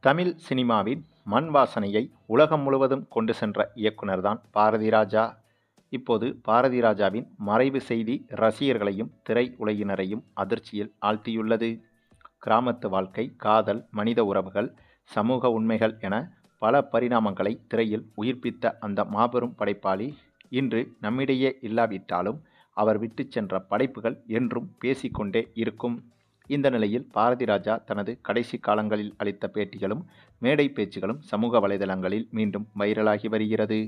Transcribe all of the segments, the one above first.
தமிழ் சினிமாவின் மண் வாசனையை உலகம் முழுவதும் கொண்டு சென்ற இயக்குனர்தான் பாரதிராஜா. இப்போது பாரதிராஜாவின் மறைவு செய்தி ரசிகர்களையும் திரை உலகினரையும் அதிர்ச்சியில் ஆழ்த்தியுள்ளது. கிராமத்து வாழ்க்கை, காதல், மனித உறவுகள், சமூக உண்மைகள் என பல பரிணாமங்களை திரையில் உயிர்ப்பித்த அந்த மாபெரும் படைப்பாளி இன்று நம்மிடையே இல்லாவிட்டாலும் அவர் விட்டு சென்ற படைப்புகள் என்றும் பேசிக்கொண்டே இருக்கும். இந்த நிலையில் பாரதிராஜா தனது கடைசி காலங்களில் அளித்த பேட்டிகளும் மேடை பேச்சுகளும் சமூக வலைதளங்களில் மீண்டும் வைரலாகி வருகிறது.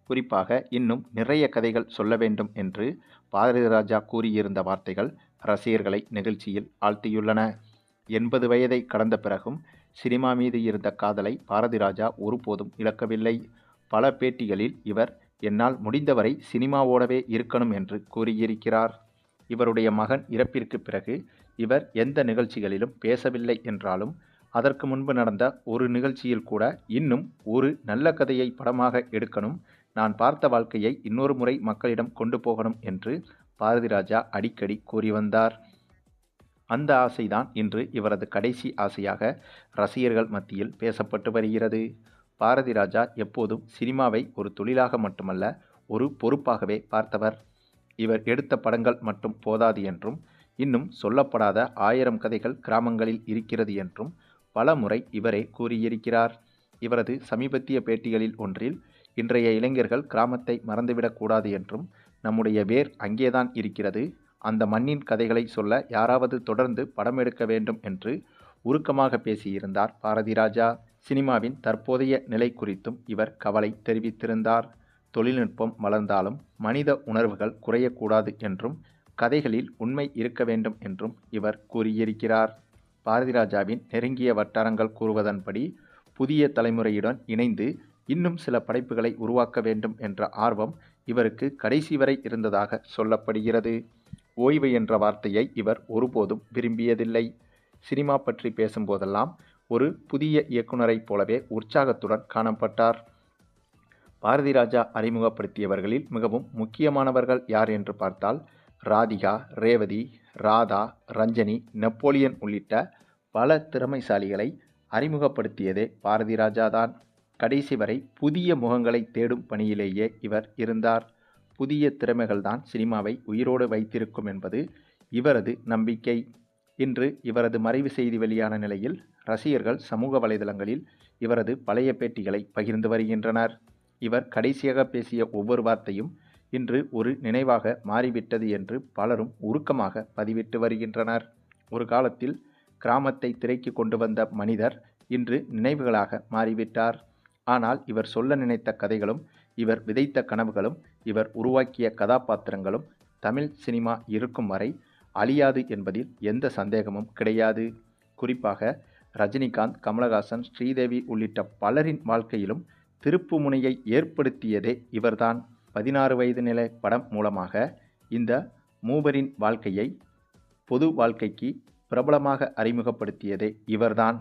குறிப்பாக இன்னும் நிறைய கதைகள் சொல்ல வேண்டும் என்று பாரதிராஜா கூறியிருந்த வார்த்தைகள் ரசிகர்களை நிகழ்ச்சியில் ஆழ்த்தியுள்ளன. 80 வயதை கடந்த பிறகும் சினிமா மீது இருந்த காதலை பாரதிராஜா ஒருபோதும் இழக்கவில்லை. பல பேட்டிகளில் இவர் என்னால் முடிந்தவரை சினிமாவோடவே இருக்கணும் என்று கூறியிருக்கிறார். இவருடைய மகன் இறப்பிற்கு பிறகு இவர் எந்த நிகழ்ச்சிகளிலும் பேசவில்லை என்றாலும் அதற்கு முன்பு நடந்த ஒரு நிகழ்ச்சியில் கூட இன்னும் ஒரு நல்ல கதையை படமாக எடுக்கணும், நான் பார்த்த வாழ்க்கையை இன்னொரு முறை மக்களிடம் கொண்டு போகணும் என்று பாரதிராஜா அடிக்கடி கூறி வந்தார். அந்த ஆசைதான் இன்று இவரது கடைசி ஆசையாக ரசிகர்கள் மத்தியில் பேசப்பட்டு வருகிறது. பாரதிராஜா எப்போதும் சினிமாவை ஒரு தொழிலாக மட்டுமல்ல, ஒரு பொறுப்பாகவே பார்த்தவர். இவர் எடுத்த படங்கள் மட்டும் போதாது என்றும் இன்னும் சொல்லப்படாத 1000 கதைகள் கிராமங்களில் இருக்கிறது என்றும் பல முறை இவரே கூறியிருக்கிறார். இவரது சமீபத்திய பேட்டிகளில் ஒன்றில் இன்றைய இளைஞர்கள் கிராமத்தை மறந்துவிடக்கூடாது என்றும் நம்முடைய வேர் அங்கேதான் இருக்கிறது, அந்த மண்ணின் கதைகளை சொல்ல யாராவது தொடர்ந்து படம் எடுக்க வேண்டும் என்று உருக்கமாக பேசியிருந்தார் பாரதிராஜா. சினிமாவின் தற்போதைய நிலை குறித்தும் இவர் கவலை தெரிவித்திருந்தார். தொழில்நுட்பம் வளர்ந்தாலும் மனித உணர்வுகள் குறையக்கூடாது என்றும் கதைகளில் உண்மை இருக்க வேண்டும் என்றும் இவர் கூறியிருக்கிறார். பாரதிராஜாவின் நெருங்கிய வட்டாரங்கள் கூறுவதன்படி புதிய தலைமுறையுடன் இணைந்து இன்னும் சில படைப்புகளை உருவாக்க வேண்டும் என்ற ஆர்வம் இவருக்கு கடைசி வரை இருந்ததாக சொல்லப்படுகிறது. ஓய்வு என்ற வார்த்தையை இவர் ஒருபோதும் விரும்பியதில்லை. சினிமா பற்றி பேசும்போதெல்லாம் ஒரு புதிய இயக்குனரைப் போலவே உற்சாகத்துடன் காணப்பட்டார். பாரதிராஜா அறிமுகப்படுத்தியவர்களில் மிகவும் முக்கியமானவர்கள் யார் என்று பார்த்தால் ராதிகா, ரேவதி, ராதா, ரஞ்சனி, நெப்போலியன் உள்ளிட்ட பல திறமைசாலிகளை அறிமுகப்படுத்தியதே பாரதிராஜா தான். கடைசி வரை புதிய முகங்களை தேடும் பணியிலேயே இவர் இருந்தார். புதிய திறமைகள்தான் சினிமாவை உயிரோடு வைத்திருக்கும் என்பது இவரது நம்பிக்கை. இன்று இவரது மறைவு செய்தி வெளியான நிலையில் ரசிகர்கள் சமூக வலைதளங்களில் இவரது பழைய பேட்டிகளை பகிர்ந்து வருகின்றனர். இவர் கடைசியாக பேசிய ஒவ்வொரு வார்த்தையும் இன்று ஒரு நினைவாக மாறிவிட்டது என்று பலரும் உருக்கமாக பதிவிட்டு வருகின்றனர். ஒரு காலத்தில் கிராமத்தை திரைக்கு கொண்டு வந்த மனிதர் இன்று நினைவுகளாக மாறிவிட்டார். ஆனால் இவர் சொல்ல நினைத்த கதைகளும் இவர் விதைத்த கனவுகளும் இவர் உருவாக்கிய கதாபாத்திரங்களும் தமிழ் சினிமா இருக்கும் வரை அழியாது என்பதில் எந்த சந்தேகமும் கிடையாது. குறிப்பாக ரஜினிகாந்த், கமலஹாசன், ஸ்ரீதேவி உள்ளிட்ட பலரின் வாழ்க்கையிலும் திருப்புமுனையை ஏற்படுத்தியதே இவர்தான். 16 வயது நிலை படம் மூலமாக இந்த மூவரின் வாழ்க்கையை பொது வாழ்க்கைக்கு பிரபலமாக அறிமுகப்படுத்தியதே இவர்தான்.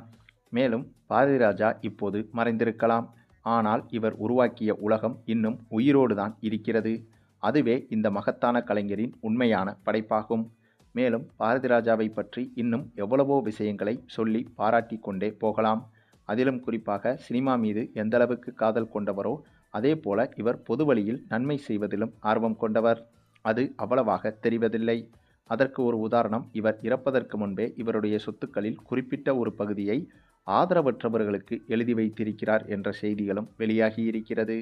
மேலும் பாரதிராஜா இப்போது மறைந்திருக்கலாம், ஆனால் இவர் உருவாக்கிய உலகம் இன்னும் உயிரோடு தான் இருக்கிறது. அதுவே இந்த மகத்தான கலைஞரின் உண்மையான படைப்பாகும். மேலும் பாரதிராஜாவை பற்றி இன்னும் எவ்வளவோ விஷயங்களை சொல்லி பாராட்டி கொண்டே போகலாம். அதிலும் குறிப்பாக சினிமா மீது எந்தளவுக்கு காதல் கொண்டவரோ அதே போல இவர் பொது வழியில் நன்மை செய்வதிலும் ஆர்வம் கொண்டவர். அது அவ்வளவாக தெரிவதில்லை. அதற்கு ஒரு உதாரணம், இவர் இறப்பதற்கு முன்பே இவருடைய சொத்துக்களில் குறிப்பிட்ட ஒரு பகுதியை ஆதரவற்றவர்களுக்கு எழுதி வைத்திருக்கிறார் என்ற செய்திகளும் வெளியாகியிருக்கிறது.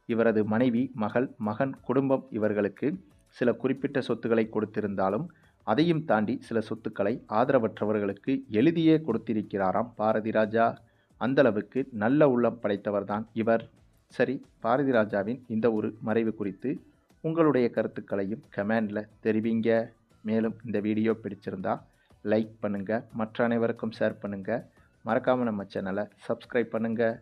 இவரது மனைவி, மகள், மகன், குடும்பம் இவர்களுக்கு சில குறிப்பிட்ட சொத்துக்களை கொடுத்திருந்தாலும் அதையும் தாண்டி சில சொத்துக்களை ஆதரவற்றவர்களுக்கு எழுதியே கொடுத்திருக்கிறாராம் பாரதிராஜா. அந்தளவுக்கு நல்ல உள்ளம் படைத்தவர்தான் இவர். சரி, பாரதிராஜாவின் இந்த ஒரு மறைவு குறித்து உங்களுடைய கருத்துக்களையும் கமெண்டில் தெரிவிங்க. மேலும் இந்த வீடியோ பிடிச்சிருந்தா லைக் பண்ணுங்கள், மற்ற அனைவருக்கும் ஷேர் பண்ணுங்கள், மறக்காமல் நம்ம சேனலை சப்ஸ்கிரைப் பண்ணுங்கள்.